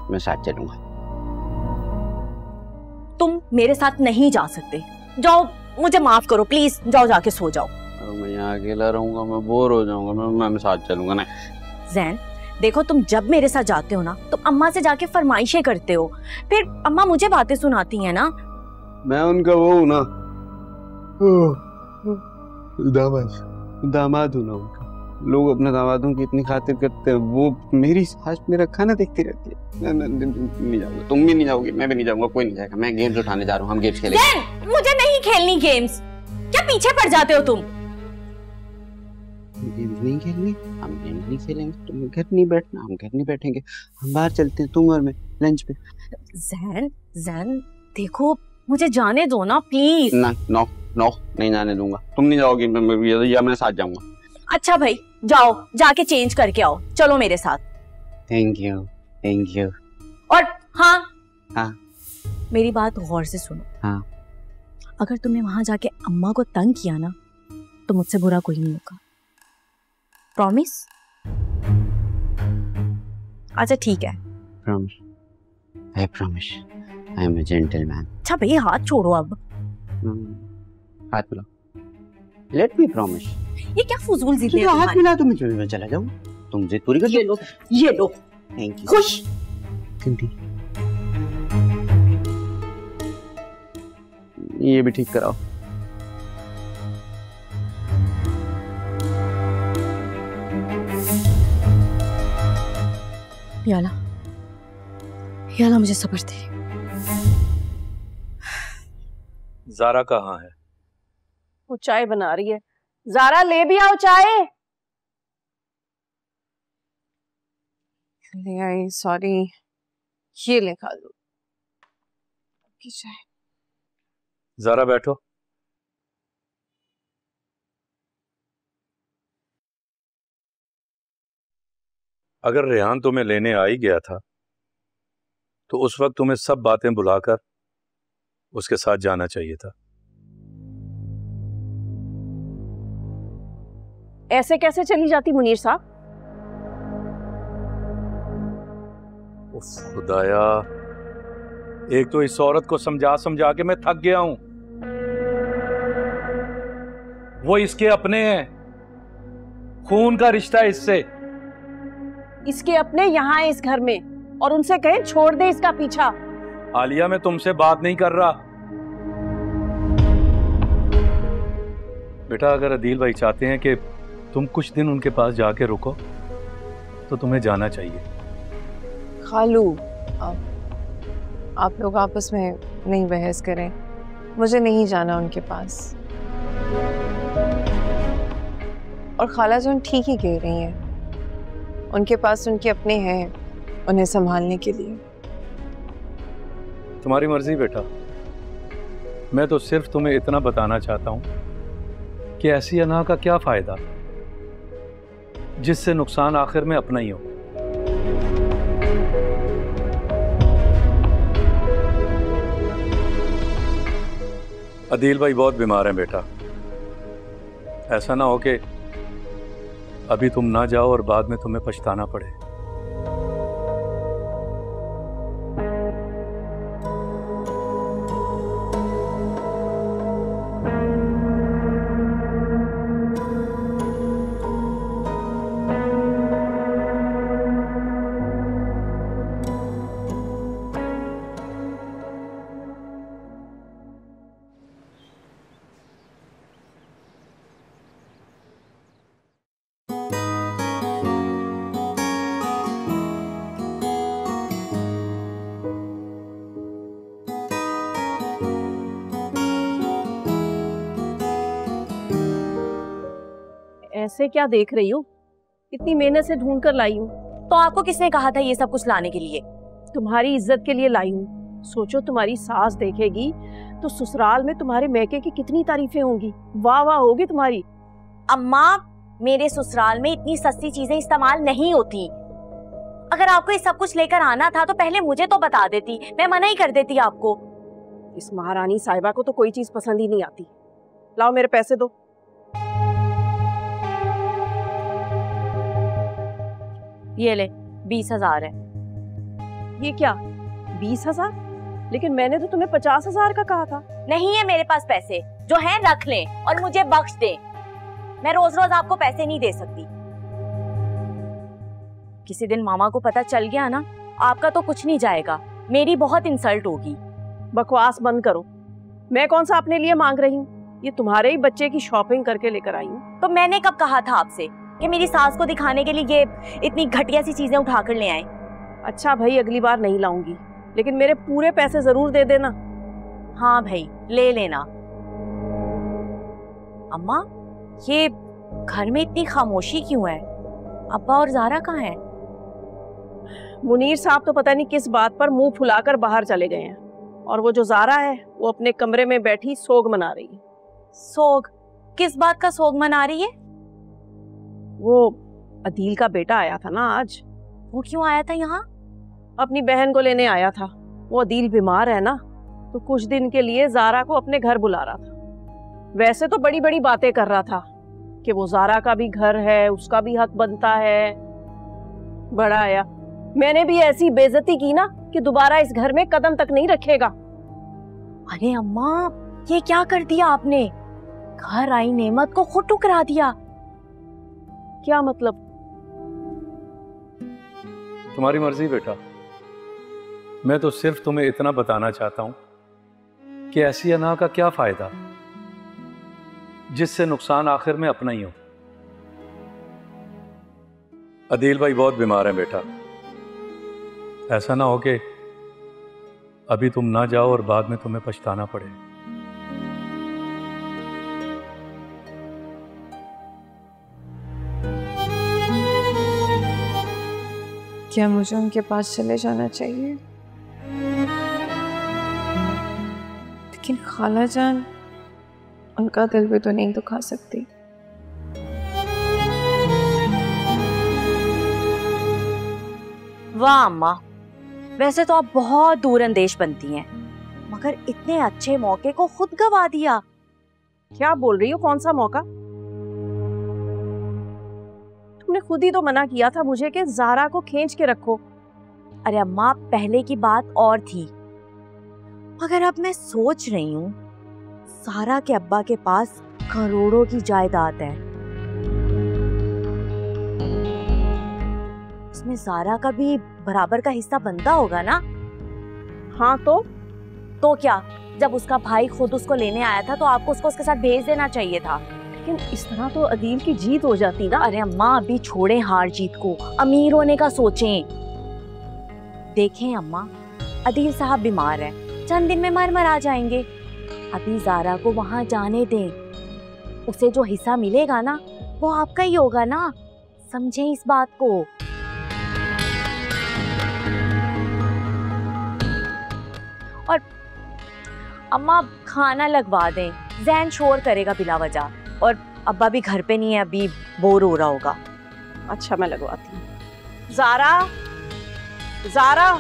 मैं साथ चलूंगा। तुम मेरे साथ नहीं जा सकते, जाओ, मुझे माफ करो प्लीज, जाओ जाके सो जाओ। मैं यहाँ अकेला रहूंगा, मैं बोर हो जाऊंगा, मैं साथ चलूंगा ना। जैन देखो, तुम जब मेरे साथ जाते हो ना, तुम अम्मा से जाके फरमाइशें करते हो, फिर अम्मा मुझे बातें सुनाती हैं ना। मैं उनका वो हूँ ना, दामाद हूँ ना उनका। लोग अपने दामादों की इतनी खातिर करते हैं, वो मेरी सास मेरा खाना देखती रहती है। मैं नहीं जाऊंगा, तुम भी नहीं जाओगी, मैं भी नहीं जाऊंगा, कोई नहीं जाएगा। मैं गेम्स उठाने जा रहा हूँ, हम गेम्स खेलेंगे। मुझे नहीं खेलनी गेम्स, क्या पीछे पड़ जाते हो तुम? गेम्स नहीं खेलनी, हम गेम्स नहीं खेलेंगे। तुम घर नहीं बैठना, हम घर नहीं बैठेंगे, हम बाहर चलते हैं, तुम और मैं लंच पे। जैन देखो, मुझे जाने दो ना प्लीज। ना, नो नहीं जाने दूंगा। तुम नहीं जाओगी या मैं साथ जाऊंगा। अच्छा भाई जाओ, जाके चेंज करके आओ, चलो मेरे साथ। Thank you. और हाँ मेरी बात गौर से सुनो। हाँ, अगर तुमने वहां जाके अम्मा को तंग किया ना, तो मुझसे बुरा कोई नहीं होगा, प्रॉमिस? अच्छा ठीक है, I promise. I am a gentleman. अच्छा भाई हाथ छोड़ो अब। हाथ मिला। Let me promise. ये क्या फुजूल जिद है? हाथ मिला तो मैं चला जाऊँ। तुम जिद पूरी कर दो। ये लो। Thank you. खुश। ये भी ठीक कराओ। याला मुझे सब्र दे। ज़ारा कहाँ है? वो चाय बना रही है। ज़ारा ले भी आओ चाय। ले आई, सॉरी। ये ले खा लो की चाय। ज़ारा बैठो। अगर रेहान तुम्हें लेने आ ही गया था तो उस वक्त तुम्हें सब बातें बुलाकर उसके साथ जाना चाहिए था। ऐसे कैसे चली जाती मुनीर साहब? खुदाया, एक तो इस औरत को समझा समझा के मैं थक गया हूं। वो इसके अपने हैं, खून का रिश्ता है इससे। इसके अपने यहाँ है इस घर में, और उनसे कहें छोड़ दे इसका पीछा। आलिया, मैं तुमसे बात नहीं कर रहा। बेटा, अगर अदील भाई चाहते हैं कि तुम कुछ दिन उनके पास जाके रुको तो तुम्हें जाना चाहिए। खालू, आप लोग आपस में नहीं बहस करें, मुझे नहीं जाना उनके पास। और खाला जान ठीक ही कह रही हैं, उनके पास उनके अपने हैं उन्हें संभालने के लिए। तुम्हारी मर्जी बेटा, मैं तो सिर्फ तुम्हें इतना बताना चाहता हूं कि ऐसी अना का क्या फायदा जिससे नुकसान आखिर में अपना ही हो। अदील भाई बहुत बीमार हैं बेटा, ऐसा ना हो कि अभी तुम ना जाओ और बाद में तुम्हें पछताना पड़े। ऐसे क्या देख रही हूँ? इतनी मेहनत से ढूंढ कर लाई हूँ। तो आपको किसने कहा था ये सब कुछ लाने के लिए? तुम्हारी इज्जत के लिए लाई हूँ। सोचो तुम्हारी सास देखेगी तो ससुराल में तुम्हारे मैके की कितनी तारीफें होंगी, वाह वाह होगी तुम्हारी। अम्मा, मेरे ससुराल में इतनी सस्ती चीजें इस्तेमाल नहीं होती। अगर आपको ये सब कुछ लेकर आना था तो पहले मुझे तो बता देती, मैं मना ही कर देती आपको। इस महारानी साहिबा को तो कोई चीज पसंद ही नहीं आती। लाओ मेरे पैसे दो। ये ले 20,000 है। ये क्या 20,000? लेकिन मैंने तो तुम्हें 50,000 का कहा था। नहीं है मेरे पास पैसे, जो हैं रख लें और मुझे बख्श दें। मैं रोज रोज आपको पैसे नहीं दे सकती। किसी दिन मामा को पता चल गया ना, आपका तो कुछ नहीं जाएगा, मेरी बहुत इंसल्ट होगी। बकवास बंद करो। मैं कौन सा अपने लिए मांग रही हूँ? ये तुम्हारे ही बच्चे की शॉपिंग करके लेकर आई हूँ। तो मैंने कब कहा था आपसे कि मेरी सास को दिखाने के लिए ये इतनी घटिया सी चीजें उठा कर ले आए? अच्छा भाई, अगली बार नहीं लाऊंगी, लेकिन मेरे पूरे पैसे जरूर दे देना। हाँ भाई, ले लेना। अम्मा, ये घर में इतनी खामोशी क्यों है? अब्बा और ज़ारा कहाँ हैं? मुनीर साहब तो पता नहीं किस बात पर मुंह फुलाकर बाहर चले गए हैं, और वो जो ज़ारा है वो अपने कमरे में बैठी सोग मना रही है। सोग? किस बात का सोग मना रही है? वो अदील का बेटा आया था ना आज। वो क्यों आया था यहाँ? अपनी बहन को लेने आया था। वो अदील बीमार है ना, तो कुछ दिन के लिए ज़ारा को अपने घर बुला रहा था। वैसे तो बड़ी बड़ी बातें कर रहा था कि वो ज़ारा का भी घर है, उसका भी हक बनता है। बड़ा आया, मैंने भी ऐसी बेइज्जती की ना कि दोबारा इस घर में कदम तक नहीं रखेगा। अरे अम्मा, ये क्या कर दिया आपने? घर आई नेमत को खुद ठुकरा दिया। क्या मतलब? तुम्हारी मर्जी बेटा। मैं तो सिर्फ तुम्हें इतना बताना चाहता हूं कि ऐसी अना का क्या फायदा जिससे नुकसान आखिर में अपना ही हो। अदील भाई बहुत बीमार हैं बेटा। ऐसा ना हो कि अभी तुम ना जाओ और बाद में तुम्हें पछताना पड़े। क्या मुझे उनके पास चले जाना चाहिए? लेकिन खाला जान, उनका दिल भी तो नहीं दुखा सकती। वाह अम्मा, वैसे तो आप बहुत दूरअंदेश बनती हैं, मगर इतने अच्छे मौके को खुद गवा दिया। क्या बोल रही हो? कौन सा मौका? तुमने खुद ही तो मना किया था मुझे कि ज़ारा को खींच के रखो। अरे अम्मा, पहले की बात और थी, मगर अब मैं सोच रही हूँ ज़ारा के अब्बा के पास करोड़ों की जायदाद है, उसमें ज़ारा का भी बराबर का हिस्सा बनता होगा ना? हाँ तो क्या, जब उसका भाई खुद उसको लेने आया था तो आपको उसको उसके साथ भेज देना चाहिए था। लेकिन इस तरह तो अदील की जीत हो जाती ना। अरे अम्मा, अभी छोड़े हार जीत को, अमीर होने का सोचें। देखें अम्मा, अदील साहब बीमार है, चंद दिन में मर आ जाएंगे। अभी ज़ारा को वहां जाने दें, उसे जो हिस्सा मिलेगा ना वो आपका ही होगा ना, समझें इस बात को। और अम्मा, खाना लगवा दें, जैन शोर करेगा बिला वजह, और अब्बा भी घर पे नहीं है, अभी बोर हो रहा होगा। अच्छा, मैं लगवाती हूँ। ज़ारा, ज़ारा।